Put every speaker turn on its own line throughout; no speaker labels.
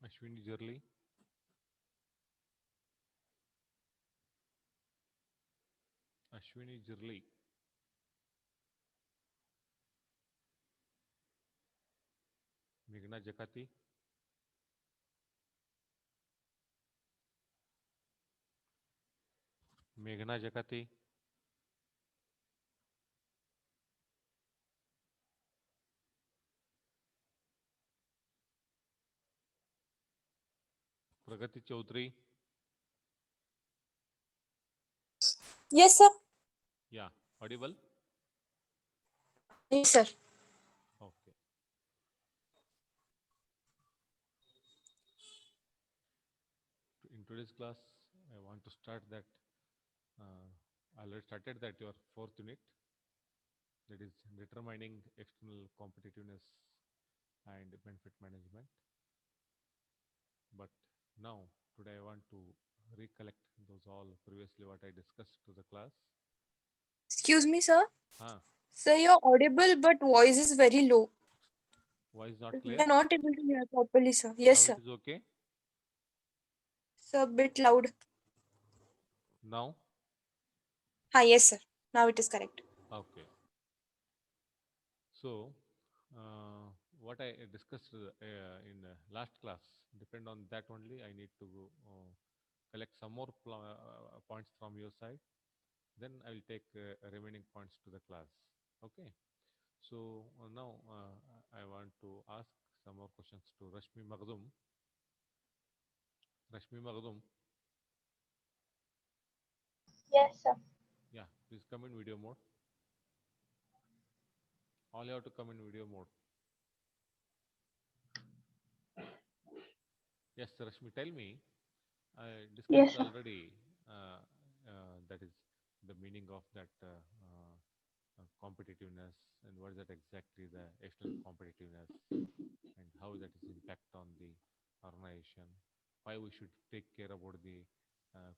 Ashwini Jurli, Ashwini Jurli, Meghna Jakati, Meghna Jakati, Pragati Chaudhary.
Yes, sir.
Yeah, audible?
Yes, sir.
Okay. In today's class, I want to start that. I already started that your fourth unit, that is determining external competitiveness and benefit management. But now, today I want to recollect those all previously what I discussed to the class.
Excuse me, sir.
Huh?
Sir, you're audible, but voice is very low.
Why is not
We
clear?
are not able to hear properly, sir. Yes,
Now it
sir.
is okay.
Sir, bit loud.
Now,
Yes, sir. Now it is correct.
okay. So, what I discussed in last class, depend on that only. I need to collect some more points from your side. Then I will take remaining points to the class. Okay. So now I want to ask some more questions to Rashmi Magdum. Rashmi Magdum,
Yes, sir.
yeah, please come in video mode. All you have to come in video mode. Yes, Rashmi, tell me. I discussed
Yes, sir.
already. That is the meaning of that competitiveness, and what is that exactly the external competitiveness, and how that is impact on the organization. Why we should take care about the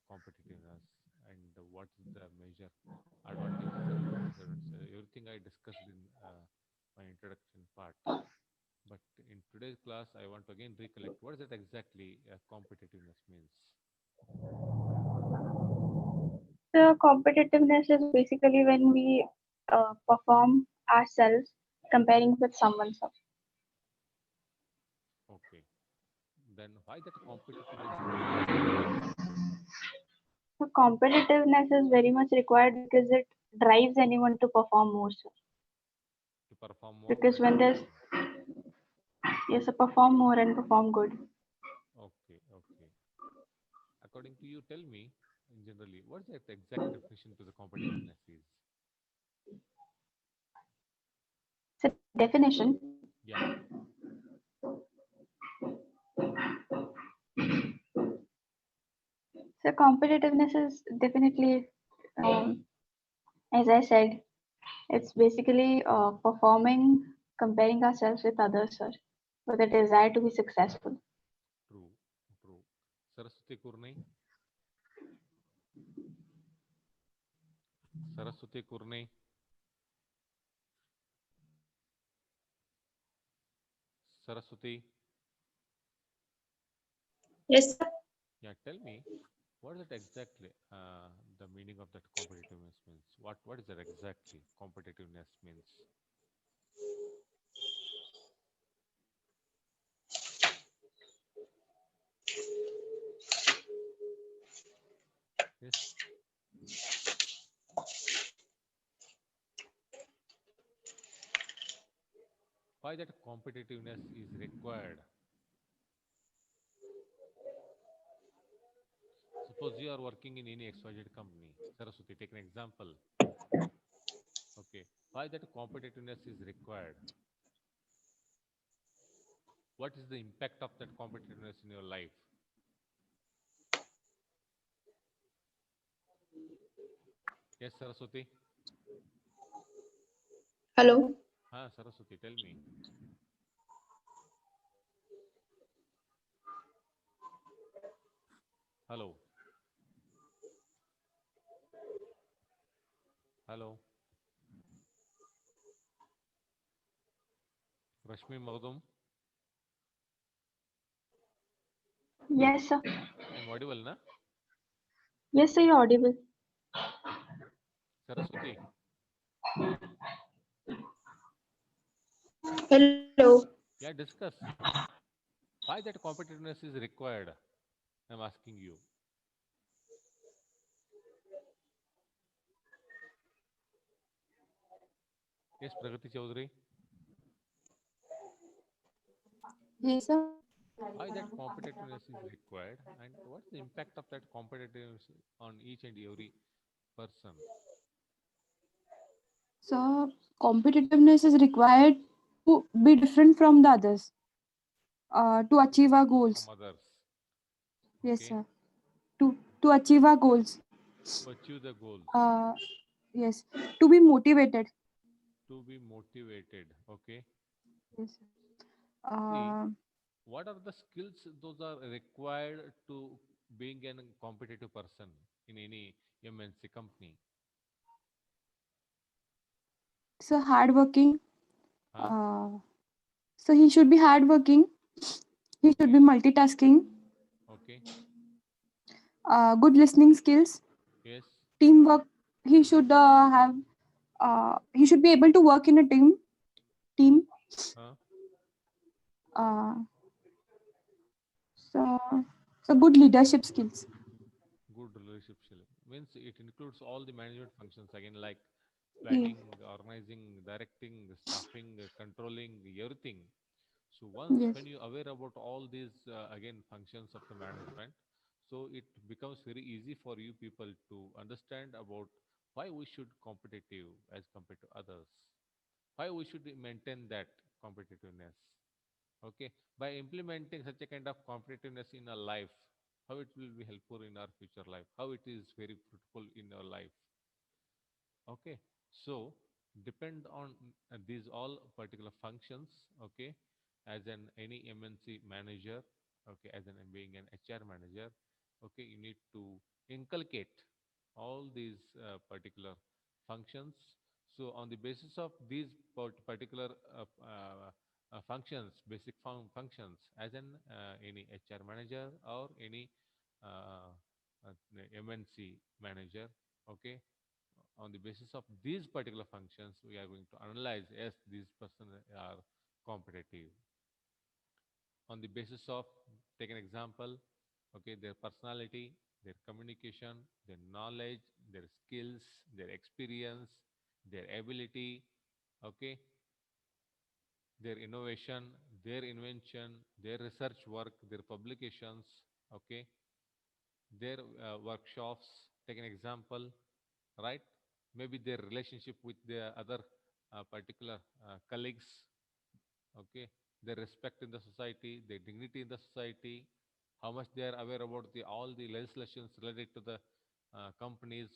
competitiveness, and what is the major advantages and disadvantages. Everything I discussed in my introduction part. But in today's class, I want to again recollect what is that exactly competitiveness means.
The competitiveness is basically when we perform ourselves comparing with someone else.
Okay. Then why that competitiveness is required
So competitiveness is very much required because it drives anyone to perform more. Sir.
to perform more
Because
and
when there's
perform good?
yes, a perform more and perform good.
Okay, okay. According to you, tell me in generally, what's the exact definition to the competitiveness is?
So definition.
Yeah,
So competitiveness is definitely, as I said, it's basically performing, comparing ourselves with others, sir, with a desire to be successful.
true, true. Saraswati Kurnai, Saraswati Kurnai, Saraswati.
Yes, sir.
Yeah, tell me, what is it exactly? The meaning of that competitiveness means. What is that exactly? Competitiveness means. Yes. Why that competitiveness is required? Suppose you are working in any XYZ company. Saraswati, take an example. Okay. Why that competitiveness is required? What is the impact of that competitiveness in your life? Yes, Saraswati.
Hello.
Saraswati, tell me. Hello. Hello. Rashmi Magdum.
Yes, sir.
I'm audible, na?
Yes, sir, you're audible.
Saraswati,
Hello.
yeah, discuss why that competitiveness is required. I'm asking you. Yes, Pragati Chaudhary,
Yes, sir.
why that competitiveness is required and what's the impact of that competitiveness on each and every person
So competitiveness is required to be different from the others, to
to be
achieve our
different from
goals.
others?
Yes,
Okay,
sir. To achieve our goals.
to achieve the goals,
Uh, yes. To be motivated.
to be motivated. Okay,
Yes, sir.
see,
Uh,
what are the skills those are required to being a competitive person in any MNC company?
so hardworking.
Huh?
Uh, so he should be hardworking. He should be
Okay,
multitasking.
okay,
Good listening skills.
yes,
Teamwork. He should have. He should be able to work in a team. Team.
huh?
Uh, so so good leadership skills.
Good relationship skill means it includes all the management functions again, like
Yeah.
planning, organizing, directing, staffing, controlling, everything. So once
Yes.
when you aware about all these again functions of the management, so it becomes very easy for you people to understand about why we should competitive as compared to others, why we should maintain that competitiveness. Okay, by implementing such a kind of competitiveness in our life, how it will be helpful in our future life, how it is very fruitful in our life. Okay, so depend on these all particular functions. Okay, as an any MNC manager, okay, as an being an HR manager, okay, you need to inculcate all these particular functions. So on the basis of these particular functions, basic functions, as an any HR manager or any uh, MNC manager, okay, on the basis of these particular functions we are going to analyze yes these person are competitive on the basis of, take an example, okay, their personality, their communication, their knowledge, their skills, their experience, their ability, okay, their innovation, their invention, their research work, their publications, okay, their workshops, take an example, right? Maybe their relationship with their other particular colleagues, okay, their respect in the society, their dignity in the society, how much they are aware about the all the legislations related to the companies,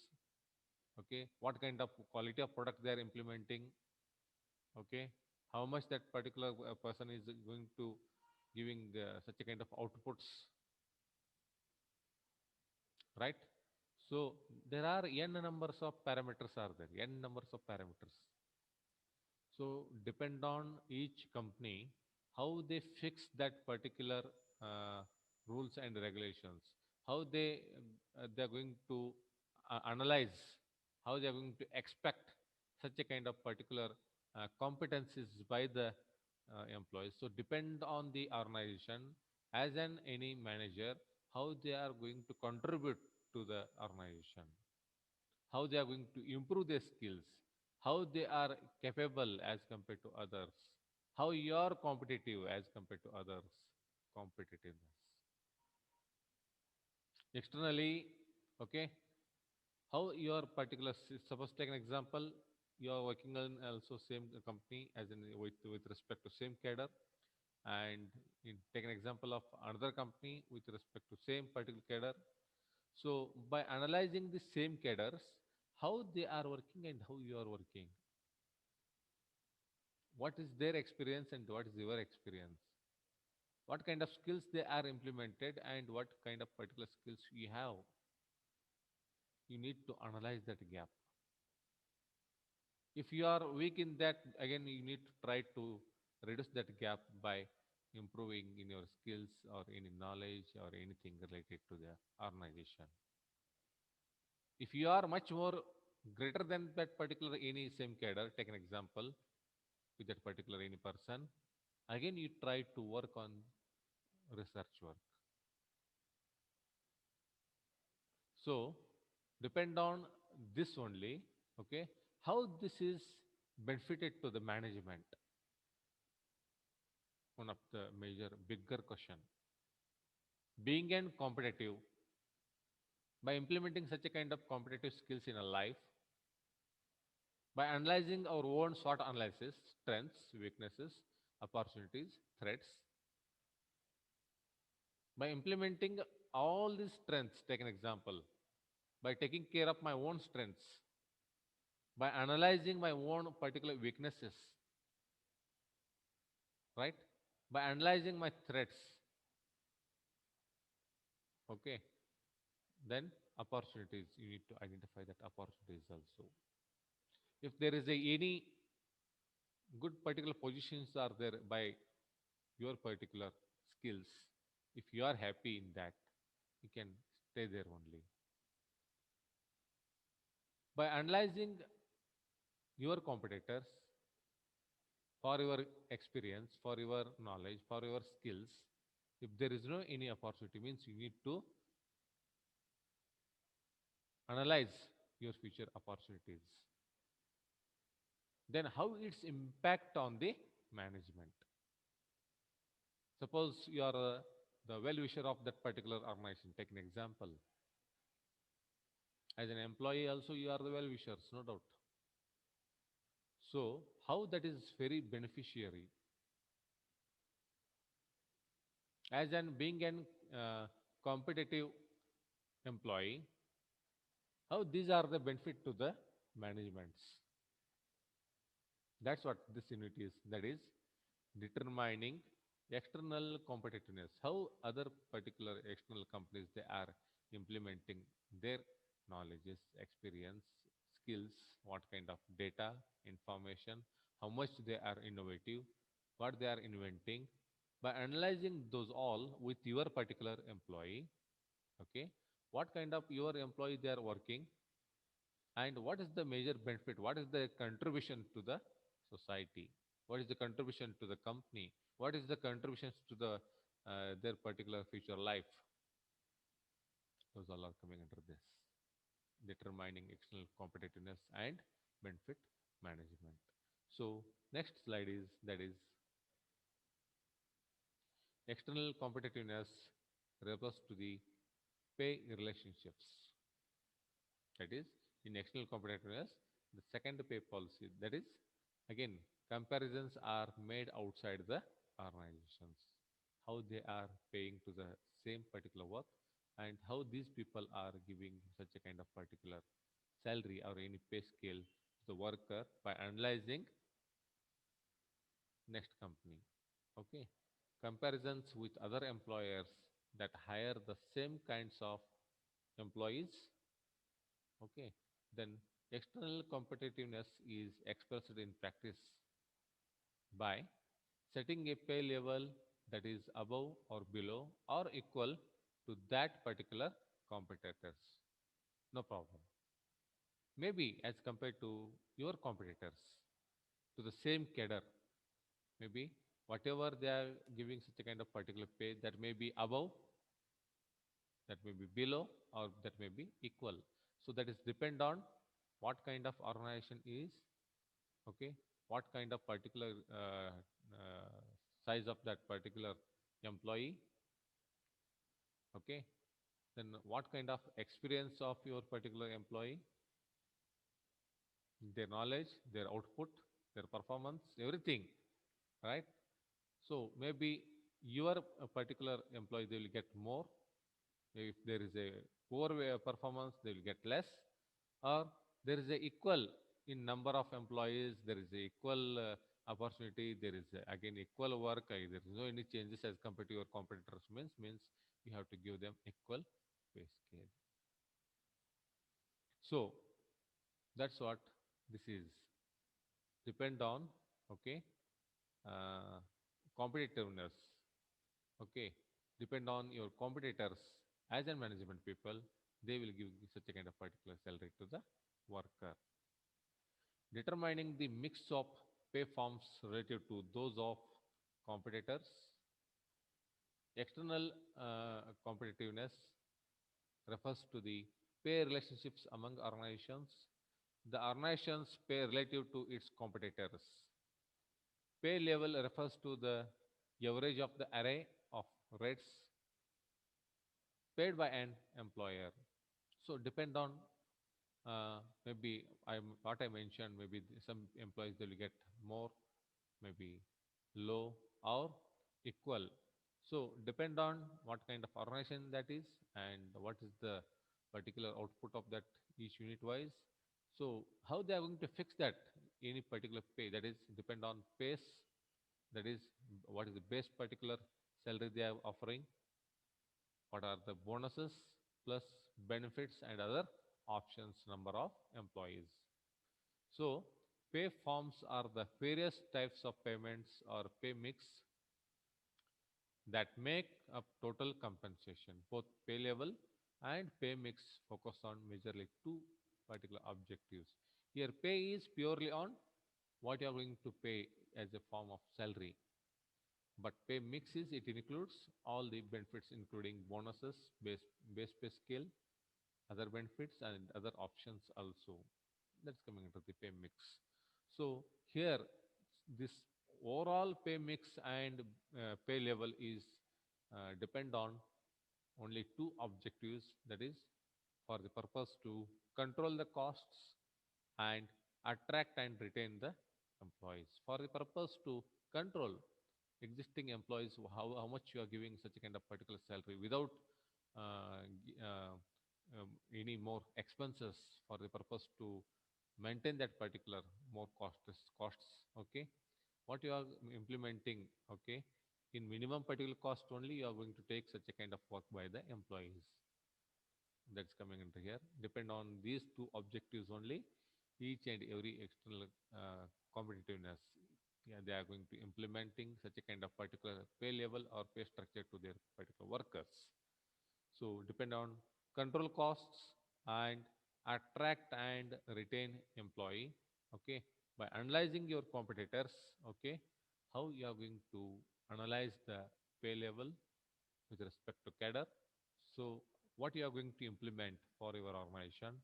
okay, what kind of quality of product they are implementing, okay, how much that particular person is going to giving such a kind of outputs, right? So there are n numbers of parameters are there, n numbers of parameters. So depend on each company how they fix that particular rules and regulations, how they are going to analyze, how they are going to expect such a kind of particular competencies by the employees. So depend on the organization as an any manager how they are going to contribute to the organization, how they are going to improve their skills, how they are capable as compared to others, how you are competitive as compared to others, competitiveness. Externally, okay, how your particular, suppose take an example, you are working on also same company as in with respect to same cadre, and take an example of another company with respect to same particular cadre. So by analyzing the same cadres, how they are working and how you are working, what is their experience and what is your experience, what kind of skills they are implemented and what kind of particular skills you have, you need to analyze that gap. If you are weak in that, again you need to try to reduce that gap by improving in your skills or any knowledge or anything related to the organization. If you are much more greater than that particular any same cadre, take an example with that particular any person, again you try to work on research work. So depend on this only, okay, how this is benefited to the management. One of the major bigger question. Being and competitive, by implementing such a kind of competitive skills in a life, by analyzing our own SWOT analysis, strengths, weaknesses, opportunities, threats, by implementing all these strengths, take an example, by taking care of my own strengths, by analyzing my own particular weaknesses, right? By analyzing my threats, okay? Then opportunities, you need to identify that opportunities also. If there is any good particular positions are there by your particular skills, if you are happy in that, you can stay there only. By analyzing your competitors for your experience, for your knowledge, for your skills, if there is no any opportunity, means you need to analyze your future opportunities. Then how its impact on the management. Suppose you are the well-wisher of that particular organization. Take an example. As an employee also you are the well-wishers, no doubt. So how that is very beneficiary. As an being an competitive employee, how these are the benefit to the managements. That's what this unit is. That is determining external competitiveness. How other particular external companies they are implementing their knowledges, experience, skills, what kind of data, information, how much they are innovative, what they are inventing. By analyzing those all with your particular employee, okay, what kind of your employee they are working, and what is the major benefit, what is the contribution to the society, what is the contribution to the company, what is the contributions to the their particular future life. Those all are coming under this determining external competitiveness and benefit management. So next slide is, that is external competitiveness refers to the pay relationships. That is, in external competitiveness, the second pay policy, that is, again, comparisons are made outside the organizations. How they are paying to the same particular work and how these people are giving such a kind of particular salary or any pay scale to the worker by analyzing next company. Okay. Comparisons with other employers that hire the same kinds of employees. Okay. Then external competitiveness is expressed in practice by setting a pay level that is above or below or equal to that particular competitors. No problem. Maybe as compared to your competitors, to the same cadre, maybe whatever they are giving such a kind of particular pay, that may be above, that may be below, or that may be equal. So that is depend on what kind of organization is, okay, what kind of particular size of that particular employee, okay, then what kind of experience of your particular employee, their knowledge, their output, their performance, everything, right? So maybe your particular employee, they will get more. If there is a poor performance, they will get less. Or there is a equal in number of employees, there is a equal opportunity, there is again equal work, there is no any changes as compared to your competitors, means you have to give them equal pay scale. So that's what this is. Depend on, okay, competitiveness. Okay, depend on your competitors as a management people, they will give such a kind of particular salary to the worker. Determining the mix of pay forms relative to those of competitors. External competitiveness refers to the pay relationships among organizations. The organizations pay relative to its competitors. Pay level refers to the average of the array of rates paid by an employer. So depend on maybe what I mentioned. Maybe some employees they will get more, maybe low or equal. So depend on what kind of organization that is and what is the particular output of that each unit wise. So how they are going to fix that any particular pay, that is depend on pace, that is what is the base particular salary they are offering, what are the bonuses plus benefits and other options number of employees. So pay forms are the various types of payments or pay mix that make up total compensation. Both pay level and pay mix focus on majorly two particular objectives. Here pay is purely on what you are going to pay as a form of salary, but pay mix is it includes all the benefits including bonuses, base pay scale, other benefits and other options also. That's coming into the pay mix. So here this overall pay mix and pay level is depend on only two objectives, that is for the purpose to control the costs and attract and retain the employees, for the purpose to control existing employees, how much you are giving such a kind of particular salary without uh, g- uh, any more expenses, for the purpose to maintain that particular more costs. Okay, what you are implementing, okay, in minimum particular cost only you are going to take such a kind of work by the employees. That's coming into here. Depend on these two objectives only, each and every external competitiveness. Yeah, they are going to implementing such a kind of particular pay level or pay structure to their particular workers. So depend on control costs and attract and retain employee. Okay, by analyzing your competitors. Okay, how you are going to analyze the pay level with respect to cadre. So what you are going to implement for your organization,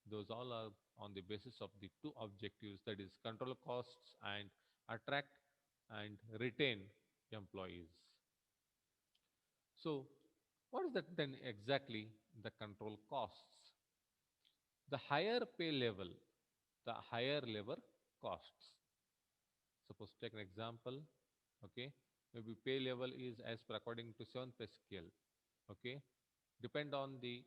those all are on the basis of the two objectives, that is control costs and attract and retain employees. So what is that then exactly the control costs? The higher pay level, the higher labor costs. Suppose take an example, okay, maybe pay level is as per according to 7 pay scale, okay, depend on the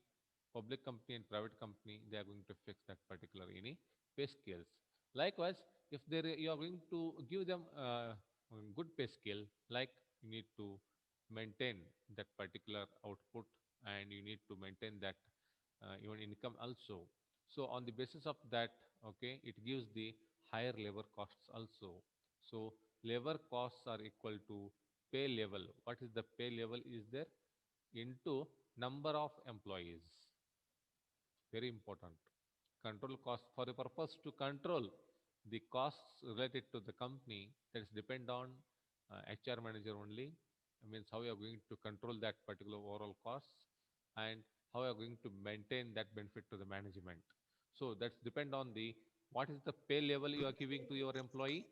public company and private company, they are going to fix that particular any pay scales. Likewise, if you are going to give them good pay scale, like you need to maintain that particular output and you need to maintain that even income also. So on the basis of that, okay, it gives the higher labor costs also. So labor costs are equal to pay level. What is the pay level is there into number of employees. Very important. Control cost for the purpose to control the costs related to the company, that is depend on HR manager only. Means how you are going to control that particular overall costs and how you are going to maintain that benefit to the management. So that's depend on the what is the pay level you are giving to your employee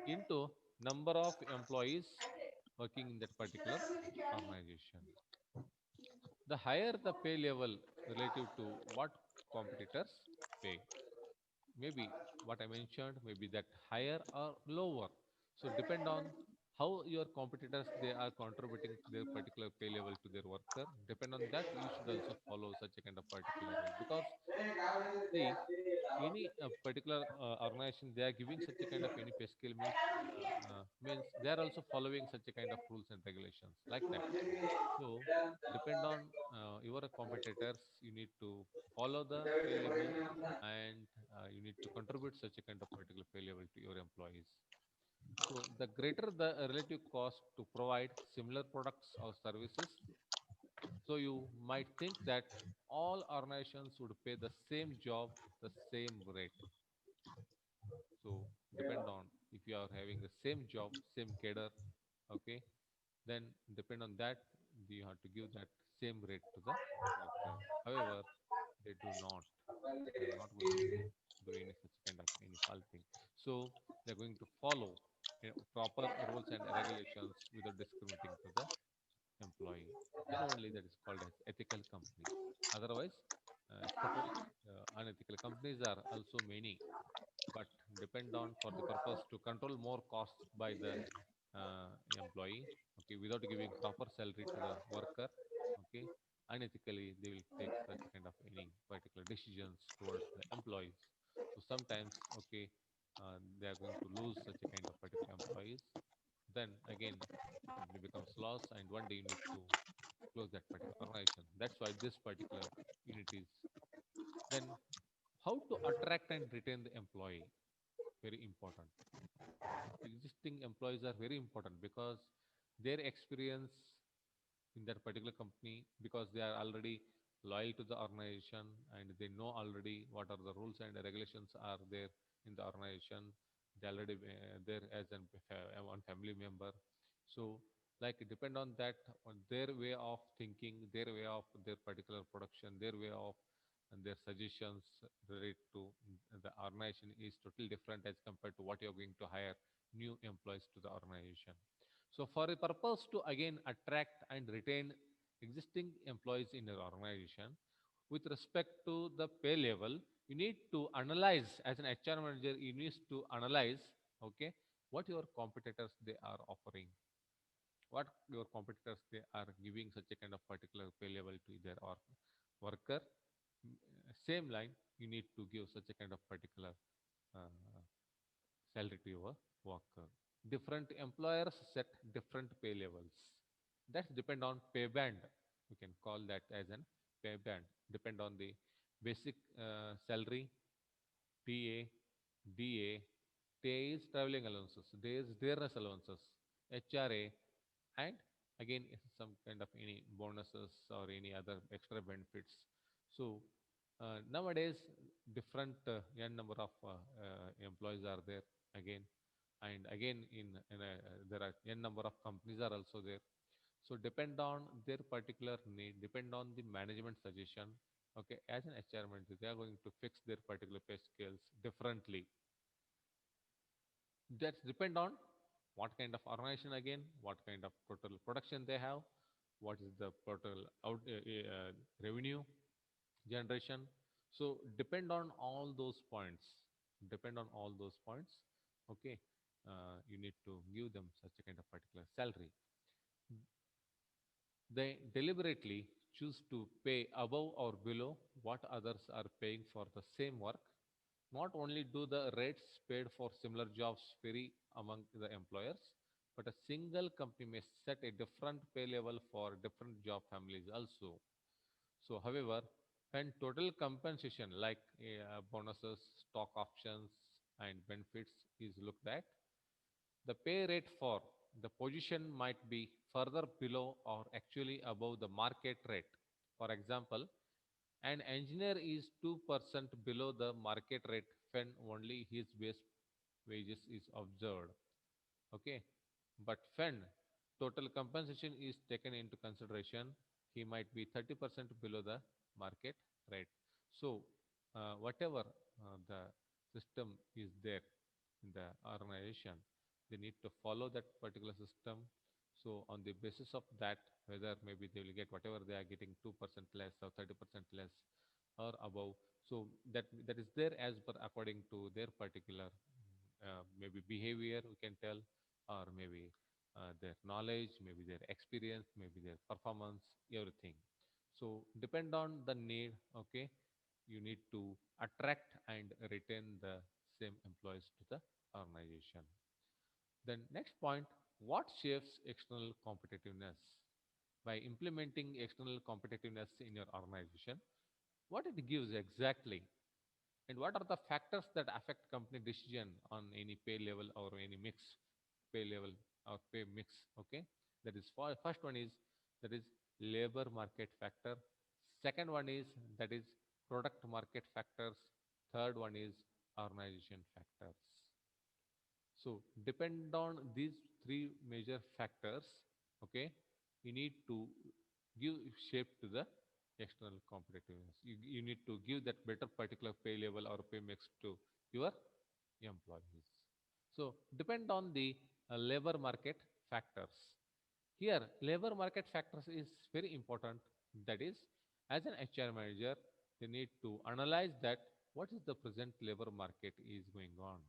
into number of employees working in that particular organization. The higher the pay level relative to what competitors pay, maybe what I mentioned, maybe that higher or lower. So depend on how your competitors they are contributing their particular pay level to their worker. Depend on that, you should also follow such a kind of particular rule, because see any particular organization they are giving such a kind of any pay scale means they are also following such a kind of rules and regulations like that. So depend on your competitors, you need to follow the pay level and you need to contribute such a kind of particular pay level to your employees. So the greater the relative cost to provide similar products or services, so you might think that all organizations would pay the same job, the same rate. So depend on if you are having the same job, same cadre, okay, then depend on that you have to give that same rate to the worker. However, they do not. They are not going to do any such kind of inequality. So they're going to follow proper rules and regulations without discriminating to the employee. Then only that is called as ethical company. Otherwise, suppose unethical companies are also many, but depend on for the purpose to control more costs by the employee, okay, without giving proper salary to the worker, okay, unethically they will take such kind of any particular decisions towards the employees. So sometimes, okay, they are going to lose such a kind of particular employees. Then again, company becomes loss, and one day you need to close that particular organization. That's why this particular unit is. Then how to attract and retain the employee, very important. Existing employees are very important because their experience in that particular company, because they are already loyal to the organization and they know already what are the rules and regulations are there in the organization. They already there as one family member. So like depend on that, on their way of thinking, their way of their particular production, their way of and their suggestions related to the organization is totally different as compared to what you're going to hire new employees to the organization. So for a purpose to again attract and retain existing employees in your organization, with respect to the pay level, you need to analyze as an HR manager, you need to analyze, okay, what your competitors they are offering, what your competitors they are giving such a kind of particular pay level to their worker. Same line, you need to give such a kind of particular uh, salary to your worker. Different employers set different pay levels. That's depend on pay band. We can call that as an pay band. Depend on the basic salary, TA, DA. TA is traveling allowances. There is dearness allowances, HRA, and again some kind of any bonuses or any other extra benefits. So nowadays different n number of employees are there again, and again there are n number of companies are also there. So depend on their particular need, depend on the management suggestion, okay, as an HR manager they are going to fix their particular pay scales differently. That's depend on what kind of organization again, what kind of total production they have, what is the total revenue generation. So depend on all those points, depend on all those points, okay, you need to give them such a kind of particular salary. They deliberately choose to pay above or below what others are paying for the same work. Not only do the rates paid for similar jobs vary among the employers, but a single company may set a different pay level for different job families also. So, however, when total compensation like bonuses, stock options, and benefits is looked at, the pay rate for the position might be further below or actually above the market rate. For example, an engineer is 2% below the market rate when only his base wages is observed. Okay, but when total compensation is taken into consideration, he might be 30% below the market rate. So, whatever the system is there in the organization, they need to follow that particular system. So, on the basis of that, whether maybe they will get whatever they are getting 2% less or 30% less or above. So that is there as per according to their particular maybe behavior we can tell, or maybe their knowledge, maybe their experience, maybe their performance, everything. So depend on the need, okay, you need to attract and retain the same employees to the organization. Then next point, what shapes external competitiveness? By implementing external competitiveness in your organization, what it gives exactly, and what are the factors that affect company decision on any pay level or any mix pay level or pay mix. Okay, that is first one is that is labor market factor. Second one is that is product market factors. Third one is organization factors. So depend on these three major factors, okay, you need to give shape to the external competitiveness. You need to give that better particular pay level or pay mix to your employees. So depend on the labor market factors. Here, labor market factors is very important. That is, as an HR manager, they need to analyze that what is the present labor market is going on,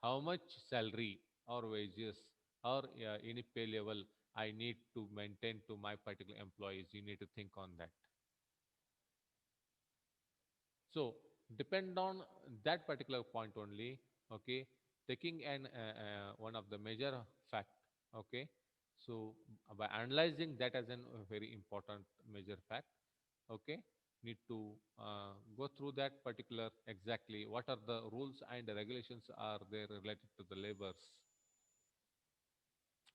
how much salary or wages or any pay level I need to maintain to my particular employees. You need to think on that. So depend on that particular point only. Okay, taking an one of the major fact. Okay, so by analyzing that as a very important major fact. Okay, need to go through that particular exactly what are the rules and regulations are there related to the labors.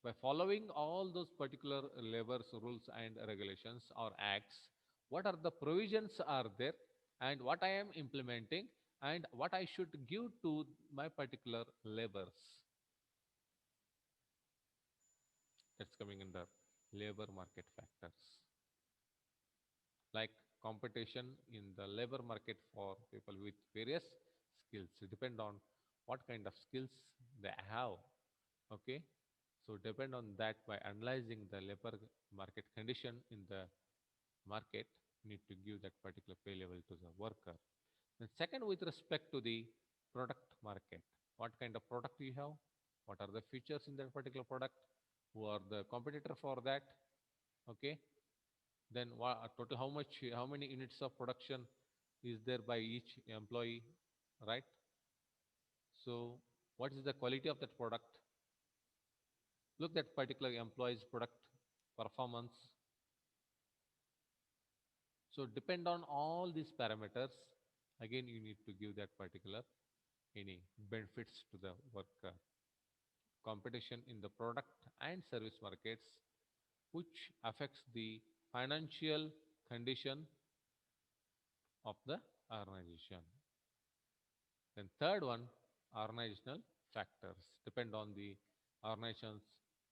By following all those particular labors rules and regulations or acts, what are the provisions are there and what I am implementing and what I should give to my particular labors. That's coming under labor market factors. Like competition in the labor market for people with various skills. It depend on what kind of skills they have. Okay, so depend on that by analyzing the labor market condition in the market, need to give that particular pay level to the worker. And second, with respect to the product market, what kind of product you have, what are the features in that particular product, who are the competitor for that. Okay, then total how many units of production is there by each employee, right? So what is the quality of that product, look at particular employee's product performance. So depend on all these parameters. Again, you need to give that particular any benefits to the worker. Competition in the product and service markets, which affects the financial condition of the organization. Then third one, organizational factors depend on the organization's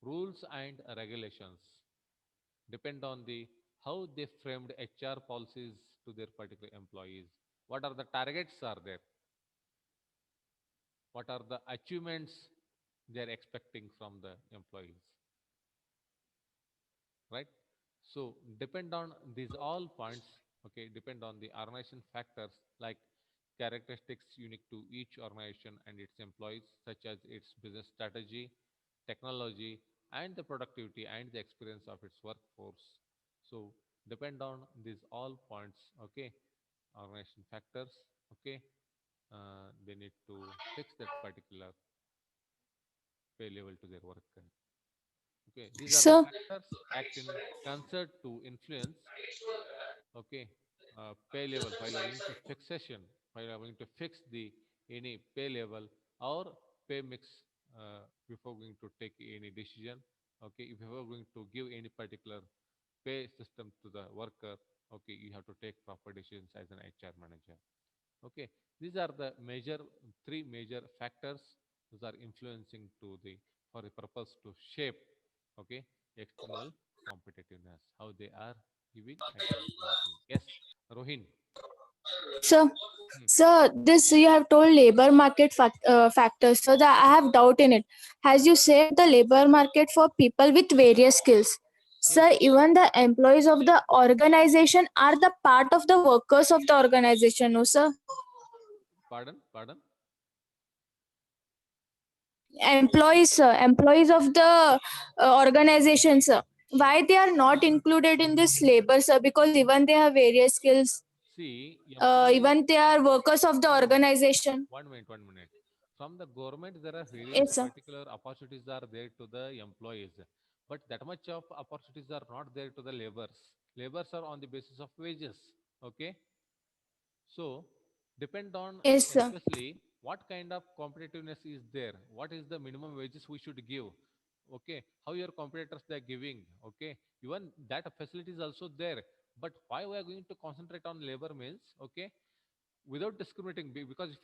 rules and regulations, depend on the how they framed HR policies to their particular employees. What are the targets are there? What are the achievements they are expecting from the employees? Right? So depend on these all points, okay, depend on the organization factors like characteristics unique to each organization and its employees, such as its business strategy, technology, and the productivity and the experience of its workforce. So depend on these all points, okay, organization factors, okay, they need to fix that particular pay level to their worker. Okay, these are the
So,
factors act in concert to influence, okay, pay level while you are going to fixation, while you are going to fix the any pay level or pay mix before going to take any decision. Okay, if you are going to give any particular pay system to the worker, okay, you have to take proper decisions as an HR manager. Okay, these are the major three major factors those are influencing to the for the purpose to shape, okay, external competitiveness, how they are giving and how they are doing. Yes, Rohin.
so,
Hmm.
so this you have told labor market factors. So that I have doubt in it. As you said, the labor market for people with various skills.
Yes.
So even the employees of the organization are the part of the workers of the organization, no, sir?
Pardon, pardon.
Employees of the organization, sir. Why they are not included in this labor, sir? Because even they have various skills,
See, employees.
even they are workers of the
One minute.
organization.
1 minute. 1 minute. From the government, there are various
Yes, sir.
particular opportunities are there to the employees, but that much of opportunities are not there to the laborers. Laborers are on the basis of wages. Okay, so depend on
Yes, sir.
especially what kind of competitiveness is there, what is the minimum wages we should give, okay, how your competitors they are giving, okay, even that facility is also there. But why we are going to concentrate on labor means, okay, without discriminating, because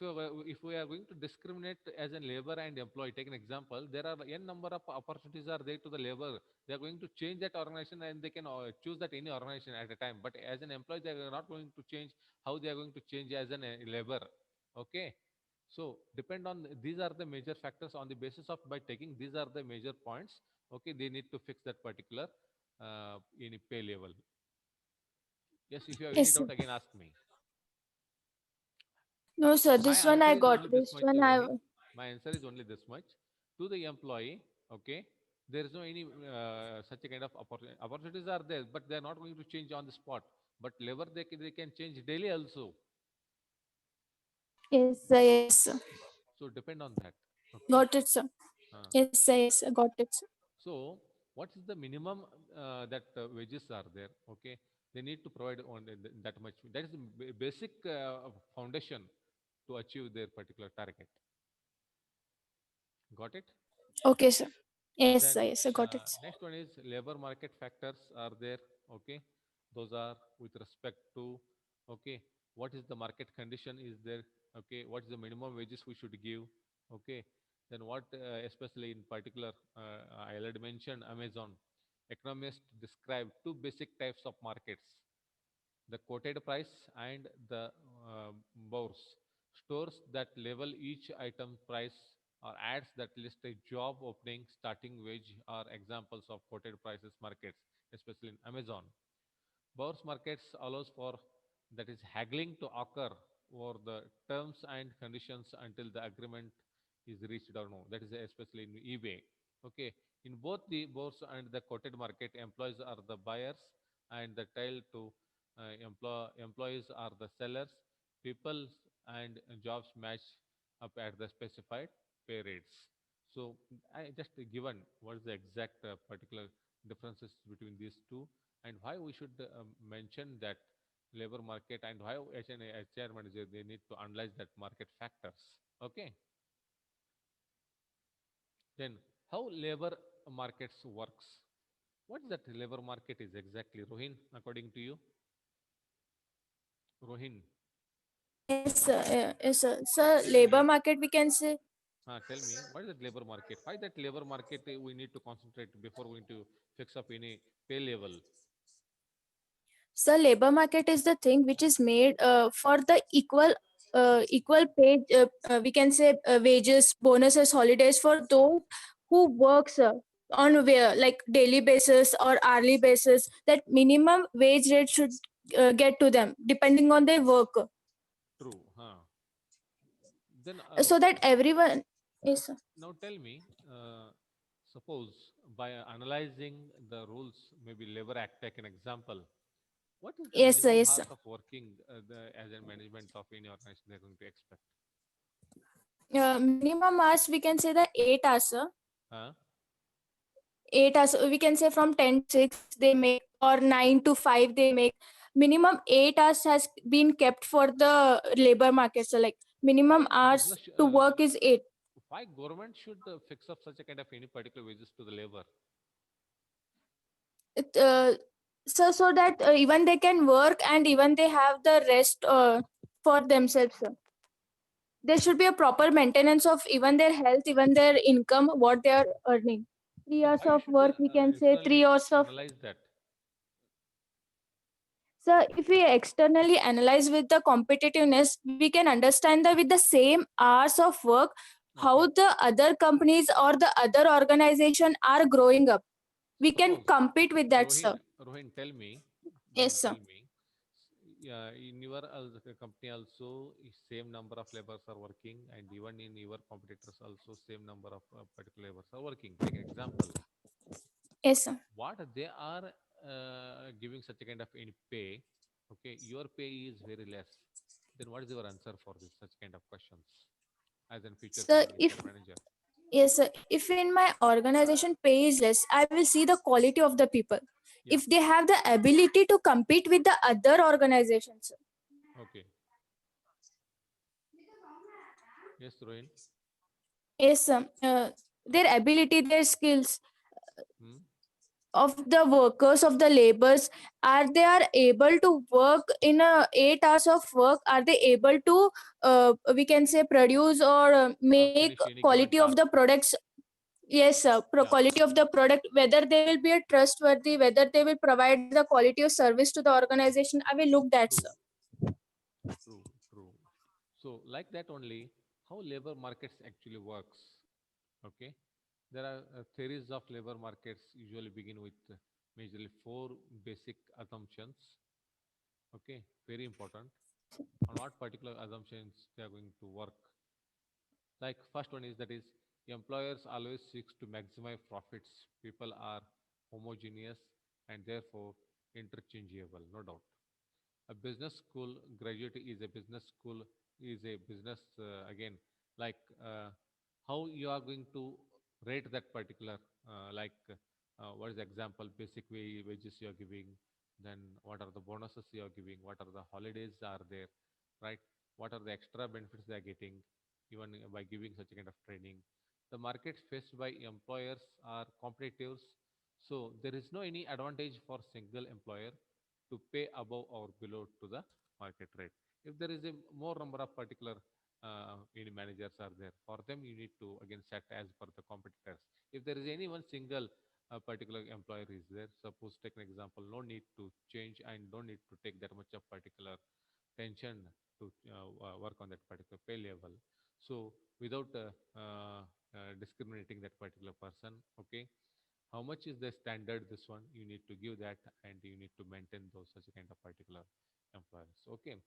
if we are going to discriminate as a labor and employee, take an example, there are n number of opportunities are there to the labor. They are going to change that organization and they can choose that any organization at a time, but as an employee they are not going to change how they are going to change as an labor, okay. So depend on these are the major factors. On the basis of by taking these are the major points, okay, they need to fix that particular any pay level. Yes, if you have any
Yes, sir.
doubt again ask me.
No, sir.
My
This one
answer
I
is
got.
only this
This
much,
one I.
Rohin. My answer is only this much. To the employee, okay, there is no any such a kind of opportunity. Opportunities are there, but they are not going to change on the spot. But labor, they can change daily also.
Yes, sir. Yes, sir.
So depend on that. Okay.
Got it, sir.
Uh,
Yes, sir. Yes, sir. Got it, sir.
so what is the minimum that wages are there? Okay. They need to provide on that much. That is the basic foundation to achieve their particular target. Got it?
Okay, sir. Yes,
Then
sir. Yes, sir. Got it, sir.
next one is labor market factors are there. Okay, those are with respect to, okay, what is the market condition is there. Okay, what is the minimum wages we should give. Okay, then what especially in particular I already mentioned Amazon. Economists describe two basic types of markets: the quoted price and the bourse. Stores that label each item price or ads that list a job opening, starting wage are examples of quoted prices markets, especially in Amazon. Bourse markets allows for that is haggling to occur over the terms and conditions until the agreement is reached or no. That is especially in eBay. Okay, in both the bourse and the quoted market, employees are the buyers and the tail to employees are the sellers. People and jobs match up at the specified pay rates. So I just given what is the exact particular differences between these two and why we should mention that labor market and why as an HR manager they need to analyze that market factors. Okay, then how labor markets works? What is that labor market is exactly, Rohin, according to you? Rohin,
Yes, sir. Yes, sir. Sir,
tell
labor
me,
market, we can say.
tell me, what is that labor market? Why that labor market we need to concentrate before going to fix up any pay level?
So labor market is the thing which is made for the equal pay. We can say wages, bonuses, holidays for those who works on where like daily basis or hourly basis. That minimum wage rate should get to them depending on their work,
True, huh? Then
so that everyone is.
now tell me, suppose by analyzing the rules, maybe Labor Act, take an example. What is the
Yes, sir.
minimum
Yes,
hours
sir.
of working as a management of any organization they're going to expect?
Minimum hours we can say the 8 hours, sir.
Huh?
8 hours we can say from 10 to 6 they make or 9 to 5 they make. Minimum 8 hours has been kept for the labor market, so like minimum
Why
hours
business?
to work is 8.
Why government should fix up such a kind of any particular wages to the labor?
It, so that even they can work and even they have the rest for themselves, sir. There should be a proper maintenance of even their health, even their income, what they are earning. 3
Then
hours
why we
of
should
work we can say 3
externally
hours of.
analyze that?
So if we externally analyze with the competitiveness, we can understand that with the same hours of work, how
Okay.
the other companies or the other organization are growing up. We can
Suppose
compete with that,
Rohin,
sir.
Rohin, tell me,
Yes,
Rohin,
sir.
tell me. Yeah, in your company also, same number of laborers are working, and even in your competitors also, same number of particular laborers are working. Take an example.
Yes, sir.
What they are giving such a kind of any pay, okay, your pay is very less. Then what is your answer for this such kind of questions as in future
So
HR manager?
yes, sir, if in my organization pay is less, I will see the quality of the people.
Yeah.
If they have the ability to compete with the other organizations, sir.
Okay. Yes, Rohin.
Yes, their ability, their skills
Hmm?
of the workers, of the laborers, are they are able to work in a 8 hours of work? Are they able to we can say produce or make
Finish any given
quality of
task.
the products? Yes, sir.
Yeah.
Quality of the product, whether they will be a trustworthy, whether they will provide the quality of service to the organization, I will look that,
True.
sir.
True. True. So, like that only, how labor markets actually works. Okay. There are theories of labor markets usually begin with majorly four basic assumptions. Okay. Very important. On what particular assumptions they are going to work. Like first one is that is employers always seeks to maximize profits. People are homogeneous and therefore interchangeable, no doubt. A business school graduate is a business school is a business again, like how you are going to rate that particular what is the example basic wages you are giving, then what are the bonuses you are giving, what are the holidays are there, right? What are the extra benefits they are getting even by giving such a kind of training. The markets faced by employers are competitive, so there is no any advantage for single employer to pay above or below to the market rate. If there is a more number of particular managers are there, for them you need to again set as per the competitors. If there is any one single particular employer is there, suppose take an example, no need to change and no need to take that much of particular tension to work on that particular pay level. So without discriminating that particular person, okay, how much is the standard this one you need to give that and you need to maintain those such a kind of particular employers. Okay,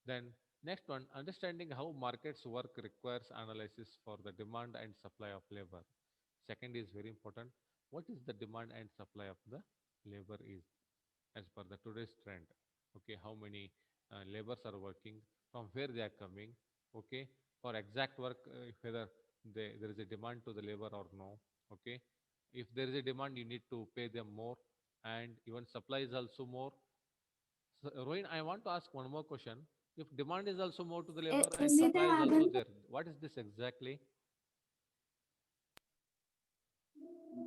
then next one, understanding how markets work requires analysis for the demand and supply of labor. Second is very important, what is the demand and supply of the labor is as per the today's trend. Okay, how many laborers are working, from where they are coming. Okay, for exact work, whether there is a demand to the labor or no. Okay, if there is a demand you need to pay them more, and even supply is also more. So, Rohin, I want to ask one more question. If demand is also more to the labor and supply is also there, what is this exactly?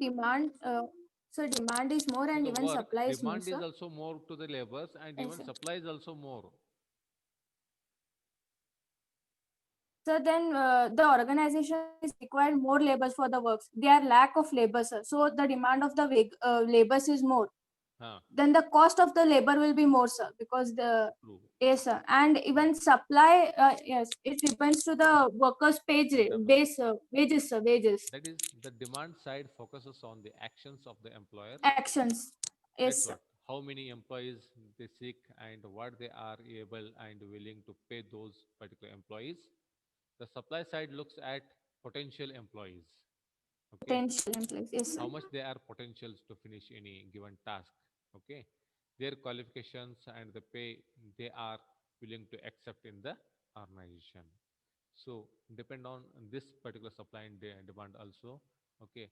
Demand, so demand is more
So
and
the
even
work
supply is more,
demand is
sir.
also more to the laborers and
Yes,
even
sir.
supply is also more.
So then the organization is required more labors for the works. They are lack of labor, sir. So the demand of the labors is more.
Huh,
Then the cost of the labor will be more, sir, because the
true.
yes, sir, and even supply, yes, it depends to the workers'
Double.
base wages, sir, wages
That is, the demand side focuses on the actions of the employer.
actions.
That's
Yes, sir.
what. How many employees they seek and what they are able and willing to pay those particular employees. The supply side looks at potential employees. Okay,
Potential employees. Yes, sir.
how much they are potentials to finish any given task. Okay, their qualifications and the pay they are willing to accept in the organization. So depend on this particular supply and demand also. Okay,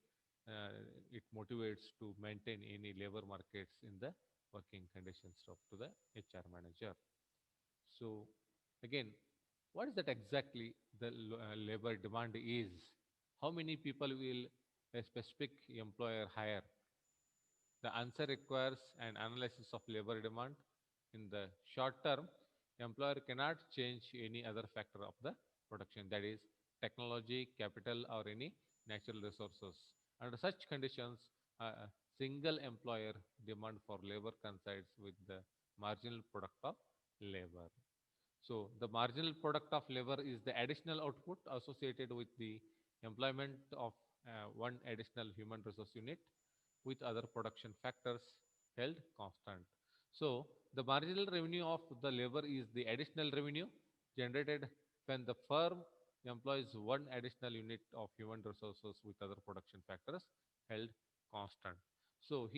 uh, it motivates to maintain any labor markets in the working conditions of to the HR manager. So again, what is that exactly the labor demand is? How many people will a specific employer hire? The answer requires an analysis of labor demand. In the short term, employer cannot change any other factor of the production, that is technology, capital, or any natural resources. Under such conditions, a single employer demand for labor coincides with the marginal product of labor. So the marginal product of labor is the additional output associated with the employment of one additional human resource unit with other production factors held constant. So the marginal revenue of the labor is the additional revenue generated when the firm employs one additional unit of human resources with other production factors held constant. So